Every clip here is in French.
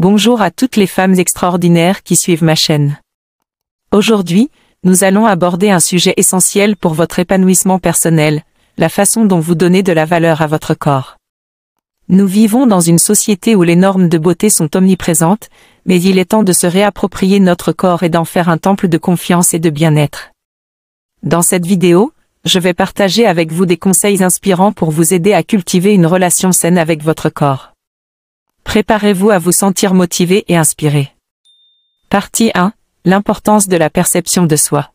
Bonjour à toutes les femmes extraordinaires qui suivent ma chaîne. Aujourd'hui, nous allons aborder un sujet essentiel pour votre épanouissement personnel, la façon dont vous donnez de la valeur à votre corps. Nous vivons dans une société où les normes de beauté sont omniprésentes, mais il est temps de se réapproprier notre corps et d'en faire un temple de confiance et de bien-être. Dans cette vidéo, je vais partager avec vous des conseils inspirants pour vous aider à cultiver une relation saine avec votre corps. Préparez-vous à vous sentir motivé et inspiré. Partie 1. L'importance de la perception de soi.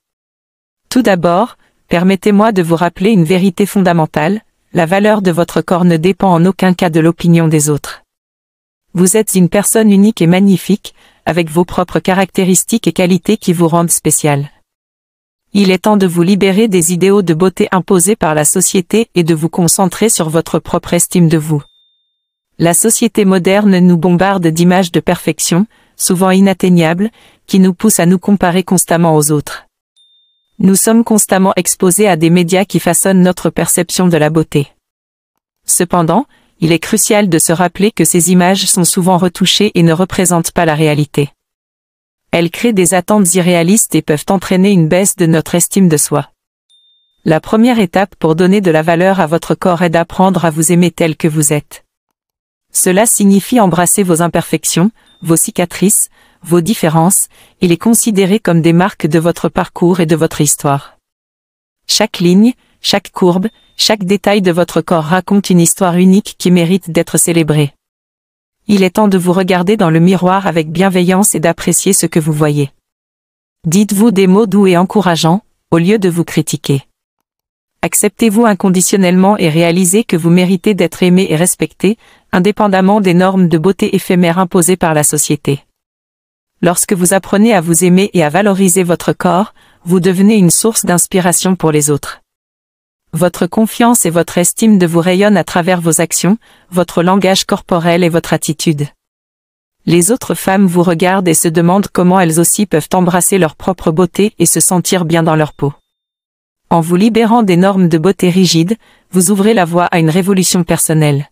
Tout d'abord, permettez-moi de vous rappeler une vérité fondamentale, la valeur de votre corps ne dépend en aucun cas de l'opinion des autres. Vous êtes une personne unique et magnifique, avec vos propres caractéristiques et qualités qui vous rendent spécial. Il est temps de vous libérer des idéaux de beauté imposés par la société et de vous concentrer sur votre propre estime de vous. La société moderne nous bombarde d'images de perfection, souvent inatteignables, qui nous poussent à nous comparer constamment aux autres. Nous sommes constamment exposés à des médias qui façonnent notre perception de la beauté. Cependant, il est crucial de se rappeler que ces images sont souvent retouchées et ne représentent pas la réalité. Elles créent des attentes irréalistes et peuvent entraîner une baisse de notre estime de soi. La première étape pour donner de la valeur à votre corps est d'apprendre à vous aimer tel que vous êtes. Cela signifie embrasser vos imperfections, vos cicatrices, vos différences, et les considérer comme des marques de votre parcours et de votre histoire. Chaque ligne, chaque courbe, chaque détail de votre corps raconte une histoire unique qui mérite d'être célébrée. Il est temps de vous regarder dans le miroir avec bienveillance et d'apprécier ce que vous voyez. Dites-vous des mots doux et encourageants, au lieu de vous critiquer. Acceptez-vous inconditionnellement et réalisez que vous méritez d'être aimé et respecté, indépendamment des normes de beauté éphémères imposées par la société. Lorsque vous apprenez à vous aimer et à valoriser votre corps, vous devenez une source d'inspiration pour les autres. Votre confiance et votre estime de vous rayonnent à travers vos actions, votre langage corporel et votre attitude. Les autres femmes vous regardent et se demandent comment elles aussi peuvent embrasser leur propre beauté et se sentir bien dans leur peau. En vous libérant des normes de beauté rigides, vous ouvrez la voie à une révolution personnelle.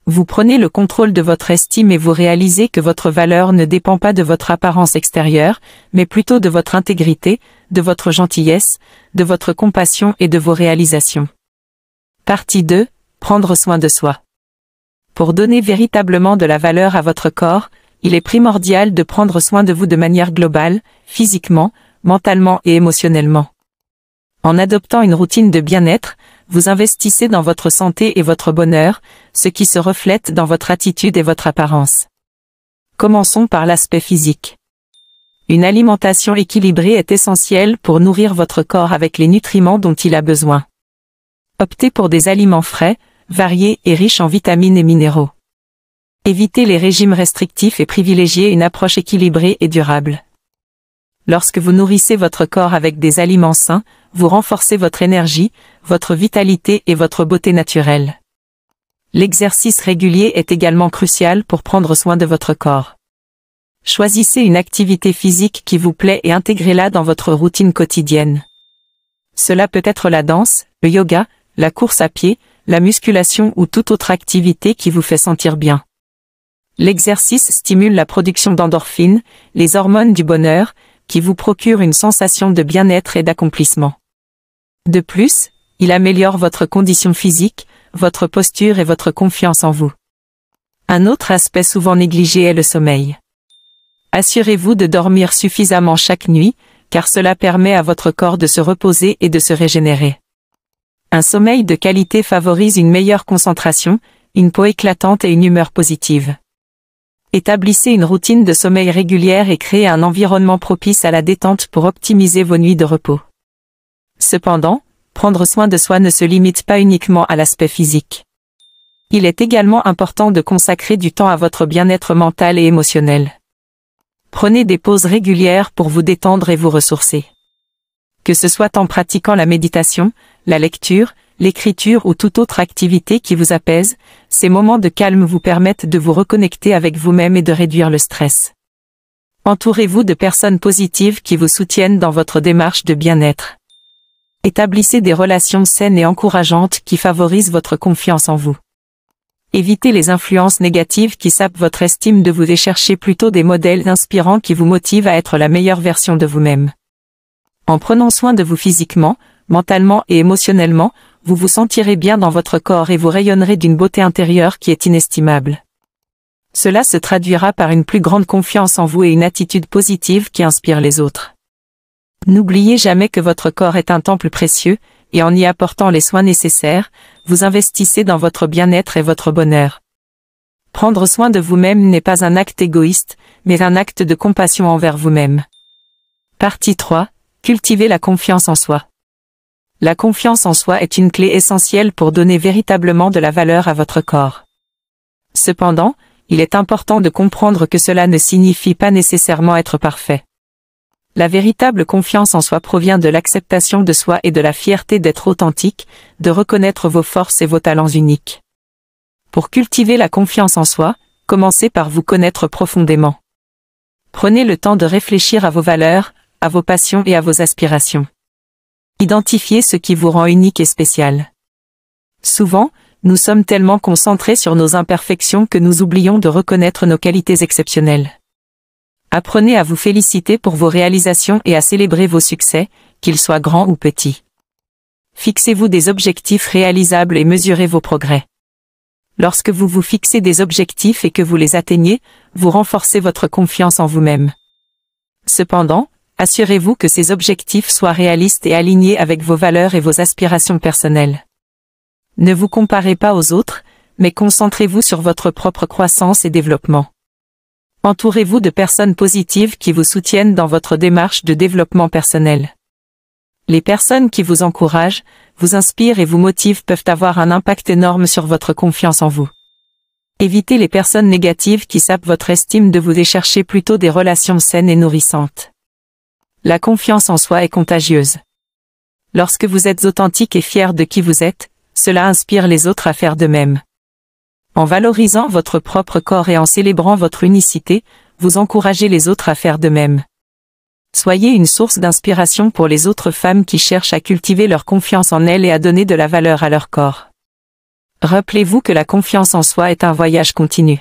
Vous prenez le contrôle de votre estime et vous réalisez que votre valeur ne dépend pas de votre apparence extérieure, mais plutôt de votre intégrité, de votre gentillesse, de votre compassion et de vos réalisations. Partie 2. Prendre soin de soi. Pour donner véritablement de la valeur à votre corps, il est primordial de prendre soin de vous de manière globale, physiquement, mentalement et émotionnellement. En adoptant une routine de bien-être, vous investissez dans votre santé et votre bonheur, ce qui se reflète dans votre attitude et votre apparence. Commençons par l'aspect physique. Une alimentation équilibrée est essentielle pour nourrir votre corps avec les nutriments dont il a besoin. Optez pour des aliments frais, variés et riches en vitamines et minéraux. Évitez les régimes restrictifs et privilégiez une approche équilibrée et durable. Lorsque vous nourrissez votre corps avec des aliments sains, vous renforcez votre énergie, votre vitalité et votre beauté naturelle. L'exercice régulier est également crucial pour prendre soin de votre corps. Choisissez une activité physique qui vous plaît et intégrez-la dans votre routine quotidienne. Cela peut être la danse, le yoga, la course à pied, la musculation ou toute autre activité qui vous fait sentir bien. L'exercice stimule la production d'endorphines, les hormones du bonheur, qui vous procurent une sensation de bien-être et d'accomplissement. De plus, il améliore votre condition physique, votre posture et votre confiance en vous. Un autre aspect souvent négligé est le sommeil. Assurez-vous de dormir suffisamment chaque nuit, car cela permet à votre corps de se reposer et de se régénérer. Un sommeil de qualité favorise une meilleure concentration, une peau éclatante et une humeur positive. Établissez une routine de sommeil régulière et créez un environnement propice à la détente pour optimiser vos nuits de repos. Cependant, prendre soin de soi ne se limite pas uniquement à l'aspect physique. Il est également important de consacrer du temps à votre bien-être mental et émotionnel. Prenez des pauses régulières pour vous détendre et vous ressourcer. Que ce soit en pratiquant la méditation, la lecture, l'écriture ou toute autre activité qui vous apaise, ces moments de calme vous permettent de vous reconnecter avec vous-même et de réduire le stress. Entourez-vous de personnes positives qui vous soutiennent dans votre démarche de bien-être. Établissez des relations saines et encourageantes qui favorisent votre confiance en vous. Évitez les influences négatives qui sapent votre estime de vous et cherchez plutôt des modèles inspirants qui vous motivent à être la meilleure version de vous-même. En prenant soin de vous physiquement, mentalement et émotionnellement, vous vous sentirez bien dans votre corps et vous rayonnerez d'une beauté intérieure qui est inestimable. Cela se traduira par une plus grande confiance en vous et une attitude positive qui inspire les autres. N'oubliez jamais que votre corps est un temple précieux, et en y apportant les soins nécessaires, vous investissez dans votre bien-être et votre bonheur. Prendre soin de vous-même n'est pas un acte égoïste, mais un acte de compassion envers vous-même. Partie 3. Cultivez la confiance en soi. La confiance en soi est une clé essentielle pour donner véritablement de la valeur à votre corps. Cependant, il est important de comprendre que cela ne signifie pas nécessairement être parfait. La véritable confiance en soi provient de l'acceptation de soi et de la fierté d'être authentique, de reconnaître vos forces et vos talents uniques. Pour cultiver la confiance en soi, commencez par vous connaître profondément. Prenez le temps de réfléchir à vos valeurs, à vos passions et à vos aspirations. Identifiez ce qui vous rend unique et spécial. Souvent, nous sommes tellement concentrés sur nos imperfections que nous oublions de reconnaître nos qualités exceptionnelles. Apprenez à vous féliciter pour vos réalisations et à célébrer vos succès, qu'ils soient grands ou petits. Fixez-vous des objectifs réalisables et mesurez vos progrès. Lorsque vous vous fixez des objectifs et que vous les atteignez, vous renforcez votre confiance en vous-même. Cependant, assurez-vous que ces objectifs soient réalistes et alignés avec vos valeurs et vos aspirations personnelles. Ne vous comparez pas aux autres, mais concentrez-vous sur votre propre croissance et développement. Entourez-vous de personnes positives qui vous soutiennent dans votre démarche de développement personnel. Les personnes qui vous encouragent, vous inspirent et vous motivent peuvent avoir un impact énorme sur votre confiance en vous. Évitez les personnes négatives qui sapent votre estime de vous et cherchez plutôt des relations saines et nourrissantes. La confiance en soi est contagieuse. Lorsque vous êtes authentique et fier de qui vous êtes, cela inspire les autres à faire de même. En valorisant votre propre corps et en célébrant votre unicité, vous encouragez les autres à faire de même. Soyez une source d'inspiration pour les autres femmes qui cherchent à cultiver leur confiance en elles et à donner de la valeur à leur corps. Rappelez-vous que la confiance en soi est un voyage continu.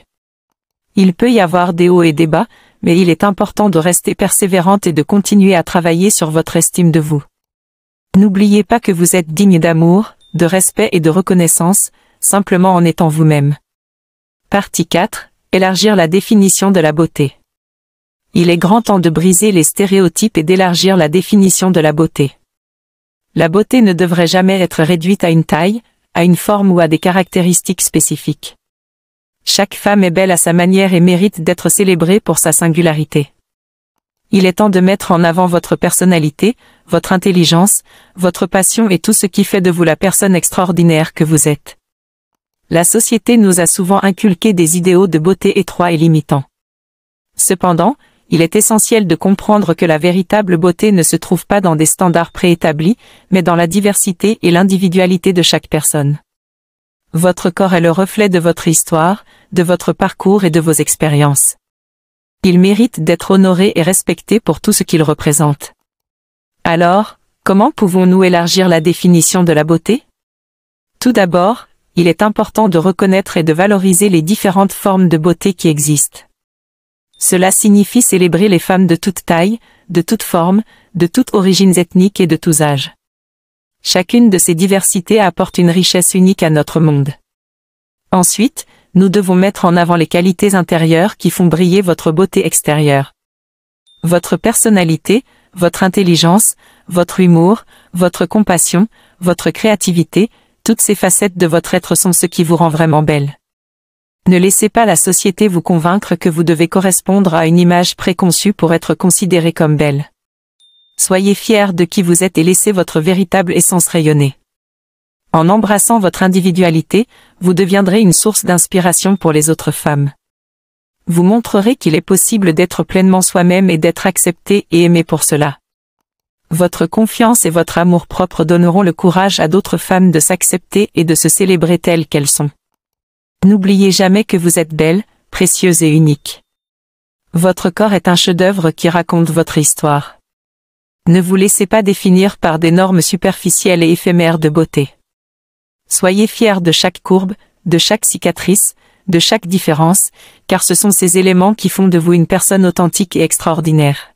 Il peut y avoir des hauts et des bas, mais il est important de rester persévérante et de continuer à travailler sur votre estime de vous. N'oubliez pas que vous êtes digne d'amour, de respect et de reconnaissance, simplement en étant vous-même. Partie 4. Élargir la définition de la beauté. Il est grand temps de briser les stéréotypes et d'élargir la définition de la beauté. La beauté ne devrait jamais être réduite à une taille, à une forme ou à des caractéristiques spécifiques. Chaque femme est belle à sa manière et mérite d'être célébrée pour sa singularité. Il est temps de mettre en avant votre personnalité, votre intelligence, votre passion et tout ce qui fait de vous la personne extraordinaire que vous êtes. La société nous a souvent inculqué des idéaux de beauté étroits et limitants. Cependant, il est essentiel de comprendre que la véritable beauté ne se trouve pas dans des standards préétablis, mais dans la diversité et l'individualité de chaque personne. Votre corps est le reflet de votre histoire, de votre parcours et de vos expériences. Il mérite d'être honoré et respecté pour tout ce qu'il représente. Alors, comment pouvons-nous élargir la définition de la beauté? Tout d'abord, il est important de reconnaître et de valoriser les différentes formes de beauté qui existent. Cela signifie célébrer les femmes de toute taille, de toute forme, de toute origine ethnique et de tous âges. Chacune de ces diversités apporte une richesse unique à notre monde. Ensuite, nous devons mettre en avant les qualités intérieures qui font briller votre beauté extérieure. Votre personnalité, votre intelligence, votre humour, votre compassion, votre créativité, toutes ces facettes de votre être sont ce qui vous rend vraiment belle. Ne laissez pas la société vous convaincre que vous devez correspondre à une image préconçue pour être considérée comme belle. Soyez fiers de qui vous êtes et laissez votre véritable essence rayonner. En embrassant votre individualité, vous deviendrez une source d'inspiration pour les autres femmes. Vous montrerez qu'il est possible d'être pleinement soi-même et d'être accepté et aimé pour cela. Votre confiance et votre amour-propre donneront le courage à d'autres femmes de s'accepter et de se célébrer telles qu'elles sont. N'oubliez jamais que vous êtes belle, précieuse et unique. Votre corps est un chef-d'œuvre qui raconte votre histoire. Ne vous laissez pas définir par des normes superficielles et éphémères de beauté. Soyez fiers de chaque courbe, de chaque cicatrice, de chaque différence, car ce sont ces éléments qui font de vous une personne authentique et extraordinaire.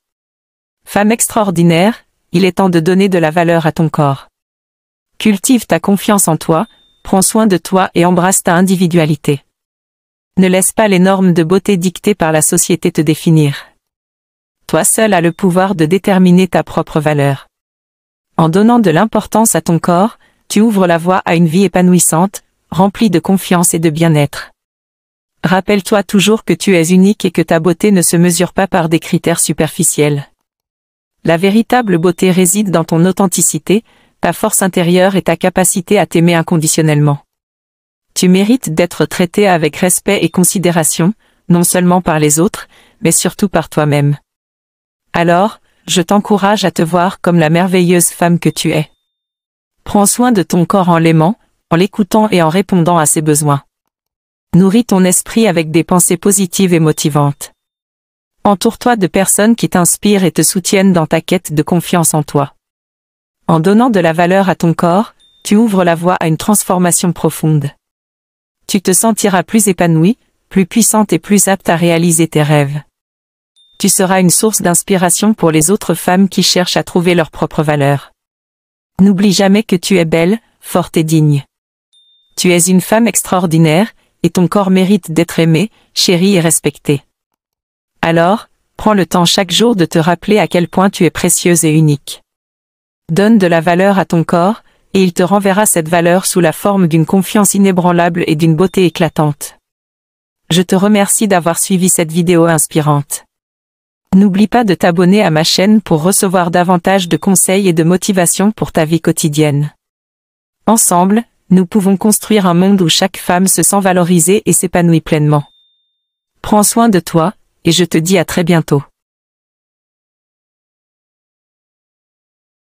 Femme extraordinaire, il est temps de donner de la valeur à ton corps. Cultive ta confiance en toi, prends soin de toi et embrasse ta individualité. Ne laisse pas les normes de beauté dictées par la société te définir. Toi seul as le pouvoir de déterminer ta propre valeur. En donnant de l'importance à ton corps, tu ouvres la voie à une vie épanouissante, remplie de confiance et de bien-être. Rappelle-toi toujours que tu es unique et que ta beauté ne se mesure pas par des critères superficiels. La véritable beauté réside dans ton authenticité, ta force intérieure et ta capacité à t'aimer inconditionnellement. Tu mérites d'être traité avec respect et considération, non seulement par les autres, mais surtout par toi-même. Alors, je t'encourage à te voir comme la merveilleuse femme que tu es. Prends soin de ton corps en l'aimant, en l'écoutant et en répondant à ses besoins. Nourris ton esprit avec des pensées positives et motivantes. Entoure-toi de personnes qui t'inspirent et te soutiennent dans ta quête de confiance en toi. En donnant de la valeur à ton corps, tu ouvres la voie à une transformation profonde. Tu te sentiras plus épanouie, plus puissante et plus apte à réaliser tes rêves. Tu seras une source d'inspiration pour les autres femmes qui cherchent à trouver leur propre valeur. N'oublie jamais que tu es belle, forte et digne. Tu es une femme extraordinaire, et ton corps mérite d'être aimé, chéri et respecté. Alors, prends le temps chaque jour de te rappeler à quel point tu es précieuse et unique. Donne de la valeur à ton corps, et il te renverra cette valeur sous la forme d'une confiance inébranlable et d'une beauté éclatante. Je te remercie d'avoir suivi cette vidéo inspirante. N'oublie pas de t'abonner à ma chaîne pour recevoir davantage de conseils et de motivation pour ta vie quotidienne. Ensemble, nous pouvons construire un monde où chaque femme se sent valorisée et s'épanouit pleinement. Prends soin de toi, et je te dis à très bientôt.